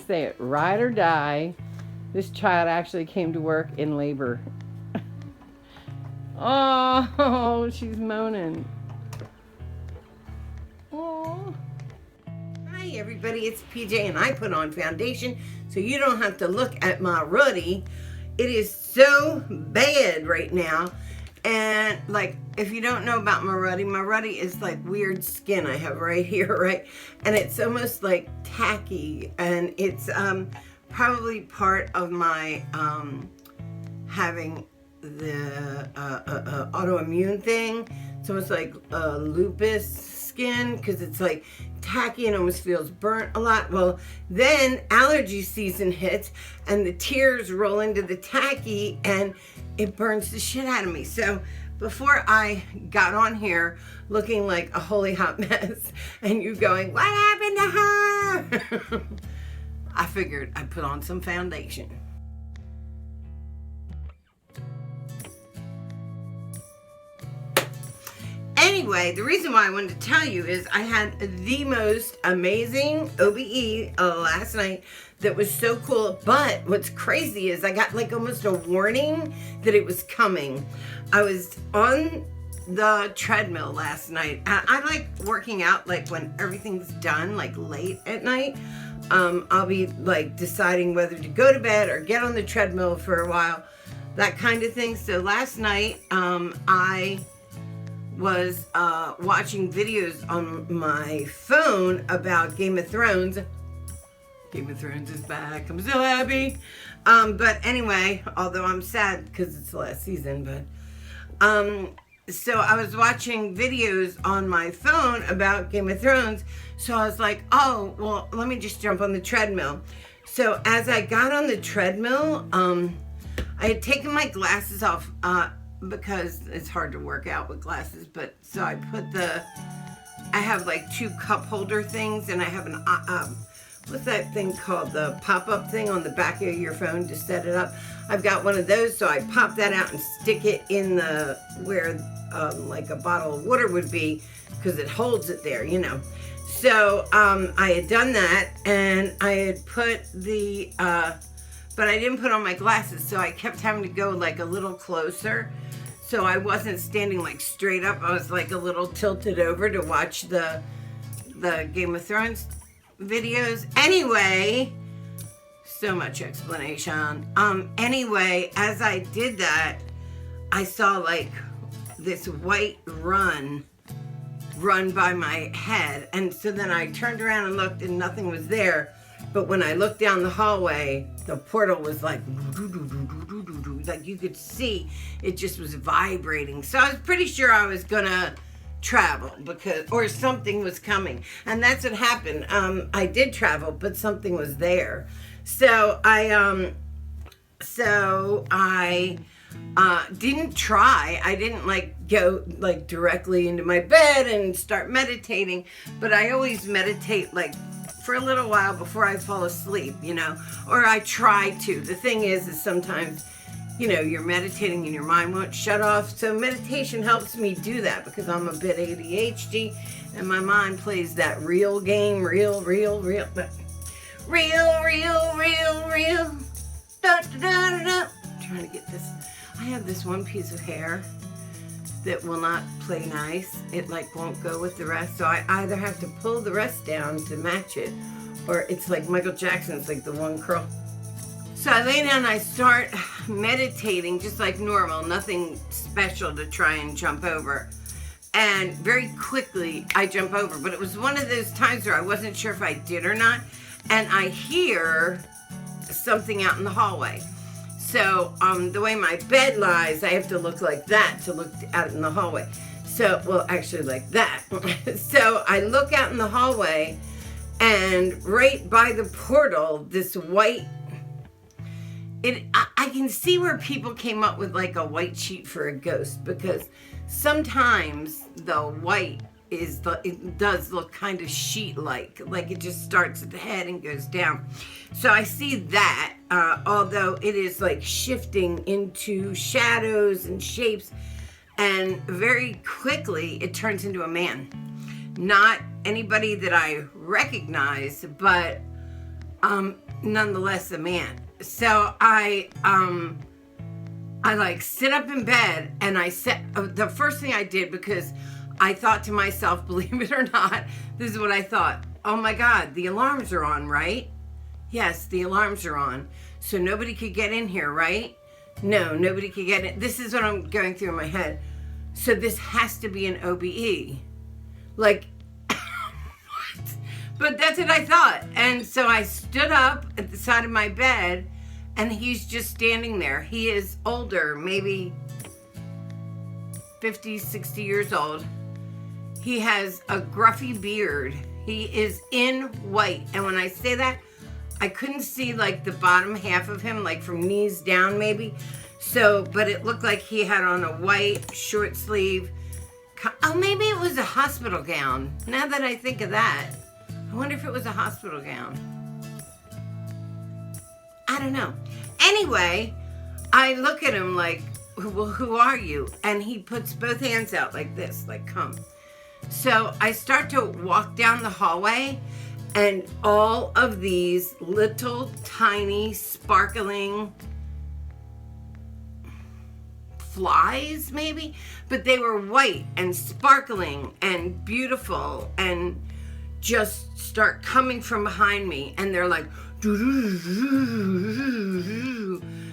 say it, ride or die. This child actually came to work in labor. Oh, she's moaning. Oh. Hi everybody, it's PJ and I put on foundation so you don't have to look at my ruddy. It is so bad right now. And like, if you don't know about my ruddy is like weird skin I have right here, right? And it's almost like tacky, and it's probably part of my having the autoimmune thing. It's almost like lupus skin, because it's like tacky and almost feels burnt a lot. Well, then allergy season hits and the tears roll into the tacky and it burns the shit out of me. So before I got on here looking like a holy hot mess and you going, what happened to her? I figured I'd put on some foundation. Anyway, the reason why I wanted to tell you is I had the most amazing OBE last night that was so cool. But what's crazy is I got like almost a warning that it was coming. I was on the treadmill last night. I like working out like when everything's done, like late at night. I'll be like deciding whether to go to bed or get on the treadmill for a while, that kind of thing. So last night I was watching videos on my phone about Game of Thrones. Game of Thrones is back. I'm so happy. But anyway, although I'm sad because it's the last season, but so I was watching videos on my phone about Game of Thrones. So I was like, oh, well, let me just jump on the treadmill. So as I got on the treadmill, I had taken my glasses off because it's hard to work out with glasses. But so I put I have like two cup holder things, and I have an, what's that thing called? The pop-up thing on the back of your phone to set it up. I've got one of those, so I pop that out and stick it in the, where like a bottle of water would be, because it holds it there, you know. So I had done that, and I had put the, but I didn't put on my glasses, so I kept having to go like a little closer. So I wasn't standing like straight up. I was like a little tilted over to watch the Game of Thrones videos. Anyway, so much explanation. Anyway, as I did that, I saw like this white run by my head. And so then I turned around and looked and nothing was there. But when I looked down the hallway, the portal was like you could see it just was vibrating. So I was pretty sure I was gonna travel or something was coming. And that's what happened. I did travel, but something was there. So I didn't try. I didn't like go like directly into my bed and start meditating, but I always meditate like for a little while before I fall asleep, you know, or I try to. The thing is sometimes, you know, you're meditating and your mind won't shut off. So meditation helps me do that because I'm a bit ADHD and my mind plays that real game, real. Da, da, da, da, da. I'm trying to get this. I have this one piece of hair that will not play nice. It like won't go with the rest. So I either have to pull the rest down to match it, or it's like Michael Jackson's, like the one curl. So I lay down and I start meditating just like normal, nothing special to try and jump over. And very quickly I jump over, but it was one of those times where I wasn't sure if I did or not. And I hear something out in the hallway. So the way my bed lies, I have to look like that to look out in the hallway. So, well, actually like that. So I look out in the hallway, and right by the portal, this white, I can see where people came up with like a white sheet for a ghost, because sometimes the white it does look kind of sheet-like it just starts at the head and goes down. So I see that, although it is like shifting into shadows and shapes, and very quickly it turns into a man. Not anybody that I recognize, but nonetheless a man. So I like sit up in bed, and I said, the first thing I did, because I thought to myself, believe it or not, this is what I thought. Oh my God, the alarms are on, right? Yes, the alarms are on. So nobody could get in here, right? No, nobody could get in. This is what I'm going through in my head. So this has to be an OBE. Like, what? But that's what I thought. And so I stood up at the side of my bed, and he's just standing there. He is older, maybe 50, 60 years old. He has a gruffy beard. He is in white. And when I say that, I couldn't see like the bottom half of him, like from knees down maybe. So, but it looked like he had on a white short sleeve. Oh, maybe it was a hospital gown. Now that I think of that, I wonder if it was a hospital gown. I don't know. Anyway, I look at him like, well, who are you? And he puts both hands out like this, like, come. So I start to walk down the hallway, and all of these little tiny sparkling flies maybe, but they were white and sparkling and beautiful and just start coming from behind me, and they're like,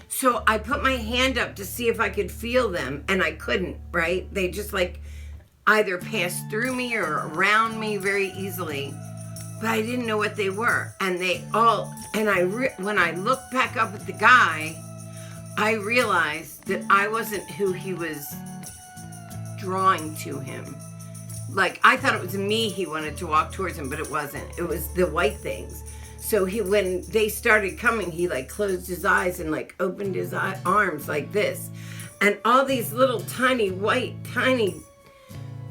so I put my hand up to see if I could feel them, and I couldn't, right? They just like either passed through me or around me very easily, but I didn't know what they were. And they all, and when I looked back up at the guy, I realized that I wasn't who he was drawing to him. Like, I thought it was me he wanted to walk towards him, but it wasn't. It was the white things. So when they started coming, he like closed his eyes and like opened his arms like this. And all these little tiny white, tiny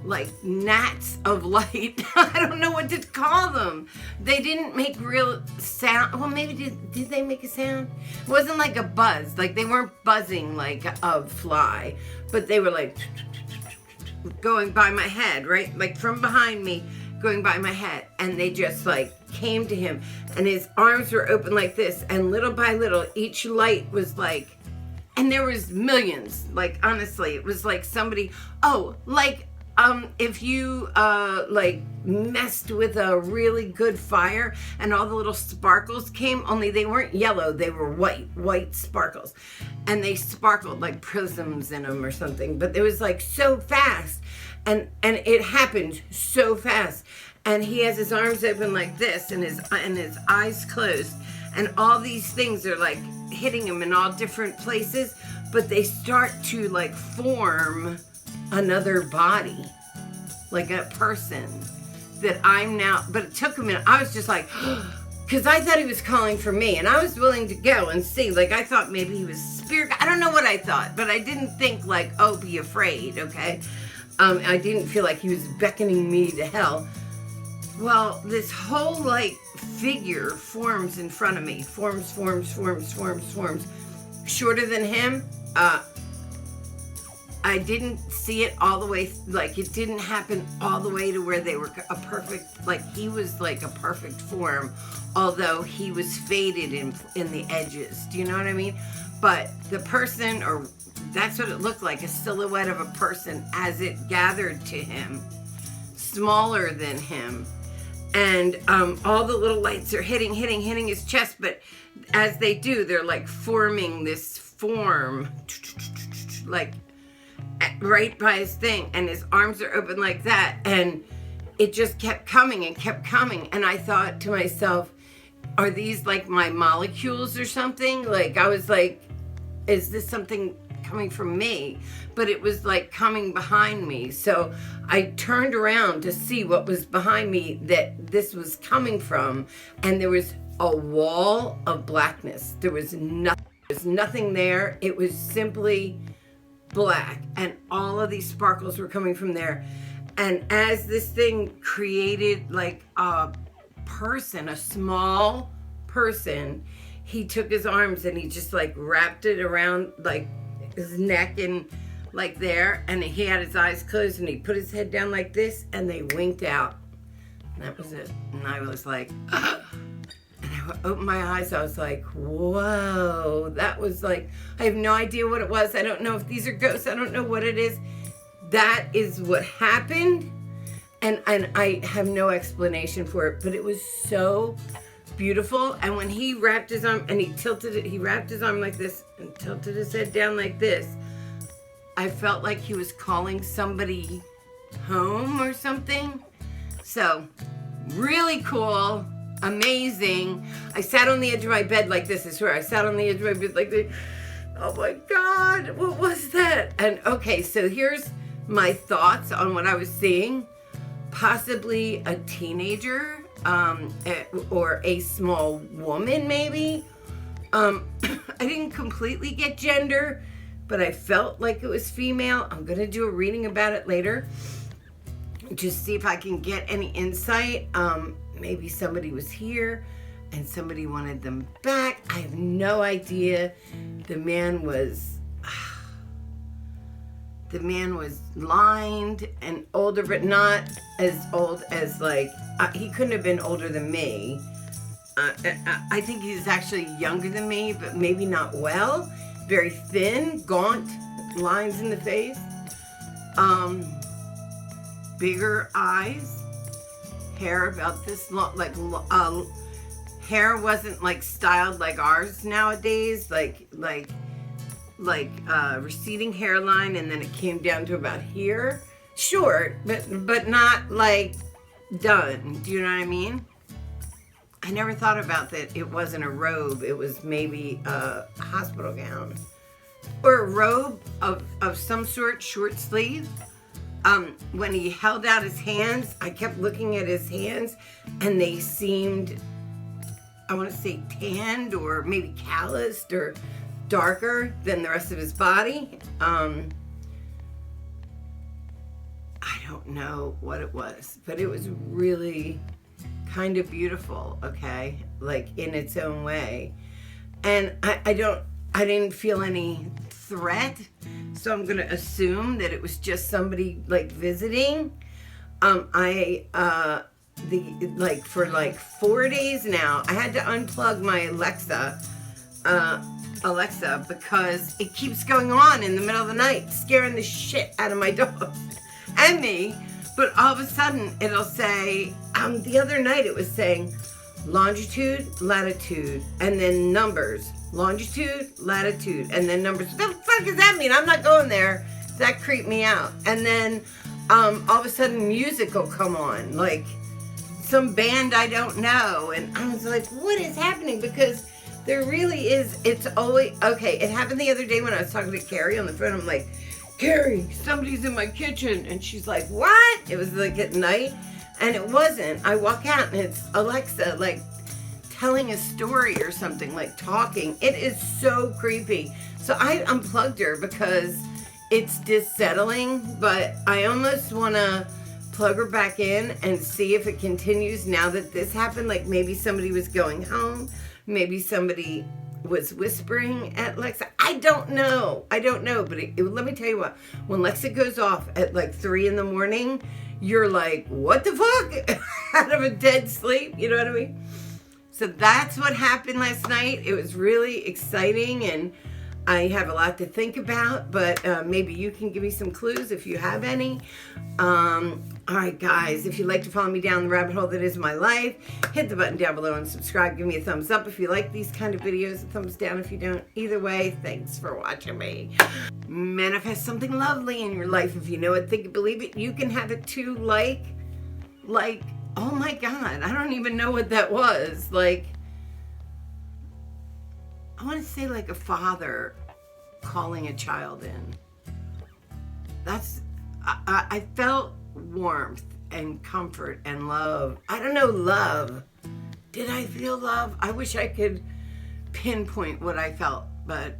like gnats of light. I don't know what to call them. They didn't make real sound. Well, maybe did they make a sound? It wasn't like a buzz. Like they weren't buzzing like a fly, but they were like going by my head, right? Like from behind me, going by my head. And they just like came to him, and his arms were open like this. And little by little, each light was like, and there was millions. Like, honestly, it was like somebody, if you like messed with a really good fire and all the little sparkles came, only they weren't yellow, they were white sparkles, and they sparkled like prisms in them or something. But it was like so fast, and it happened so fast. And he has his arms open like this, and his eyes closed, and all these things are like hitting him in all different places, but they start to like form another body, like a person that I'm now. But it took a minute. I was just like, because I thought he was calling for me, and I was willing to go and see. Like, I thought maybe he was spirit. I don't know what I thought, but I didn't think like, oh, be afraid, okay? I didn't feel like he was beckoning me to hell. Well, this whole like figure forms in front of me, forms, shorter than him. I didn't see it all the way, like it didn't happen all the way to where they were a perfect, like he was like a perfect form, although he was faded in the edges. Do you know what I mean? But the person, or that's what it looked like, a silhouette of a person as it gathered to him, smaller than him. And all the little lights are hitting his chest, but as they do, they're like forming this form, like right by his thing, and his arms are open like that, and it just kept coming and kept coming. And I thought to myself, are these like my molecules or something? Like, I was like, is this something coming from me? But it was like coming behind me. So I turned around to see what was behind me that this was coming from, and there was a wall of blackness. There was nothing there. It was simply black, and all of these sparkles were coming from there. And as this thing created like a person, a small person, he took his arms and he just like wrapped it around like his neck and like there, and he had his eyes closed, and he put his head down like this, and they winked out. And that was it. And I was like, and I I opened my eyes. I was like, whoa, that was like, I have no idea what it was. I don't know if these are ghosts. I don't know what it is. That is what happened. And I have no explanation for it, but it was so beautiful. And when he wrapped his arm and he wrapped his arm like this and tilted his head down like this, I felt like he was calling somebody home or something. So really cool, amazing. I sat on the edge of my bed like this. I swear, I sat on the edge of my bed like this. Oh my God, what was that? And okay, so here's my thoughts on what I was seeing. Possibly a teenager, or a small woman, maybe. I didn't completely get gender, but I felt like it was female. I'm gonna do a reading about it later, just see if I can get any insight. Maybe somebody was here and somebody wanted them back. I have no idea. The man was lined and older, but not as old as he couldn't have been older than me. I think he's actually younger than me, but maybe not well. Very thin, gaunt, lines in the face. Bigger eyes. Hair about this long, hair wasn't like styled like ours nowadays, like receding hairline, and then it came down to about here. Short, but not like done. Do you know what I mean? I never thought about that. It wasn't a robe. It was maybe a hospital gown or a robe of some sort, short sleeve. When he held out his hands, I kept looking at his hands, and they seemed, I want to say tanned or maybe calloused or darker than the rest of his body. I don't know what it was, but it was really kind of beautiful, okay? Like in its own way. And I didn't feel any threat, so I'm gonna assume that it was just somebody like visiting. For 4 days now, I had to unplug my Alexa, because it keeps going on in the middle of the night, scaring the shit out of my dog and me. But all of a sudden it'll say, the other night it was saying longitude, latitude, and then numbers. Longitude, latitude, and then numbers. What the fuck does that mean? I'm not going there. That creeped me out. And then all of a sudden music will come on, like some band I don't know. And I was like, what is happening? Because there really is, it's always, okay, it happened the other day when I was talking to Carrie on the phone. I'm like, Carrie, somebody's in my kitchen. And she's like, what? It was like at night, and it wasn't. I walk out and it's Alexa, like telling a story or something, like talking. It is so creepy. So I unplugged her because it's dissettling, but I almost want to plug her back in and see if it continues now that this happened. Like maybe somebody was going home. Maybe somebody was whispering at Lexa. I don't know. But let me tell you what. When Lexa goes off at like 3 a.m, you're like, what the fuck? Out of a dead sleep. You know what I mean? So that's what happened last night. It was really exciting, and I have a lot to think about, but maybe you can give me some clues if you have any. All right, guys, if you'd like to follow me down the rabbit hole that is my life, hit the button down below and subscribe. Give me a thumbs up if you like these kind of videos, a thumbs down if you don't. Either way, thanks for watching me. Manifest something lovely in your life. If you know it, think it, believe it. You can have it too, like, oh my God, I don't even know what that was. Like, I want to say like a father calling a child in. I felt warmth and comfort and love. I don't know, love. Did I feel love? I wish I could pinpoint what I felt, but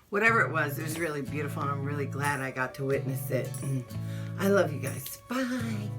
whatever it was really beautiful, and I'm really glad I got to witness it. And I love you guys. Bye.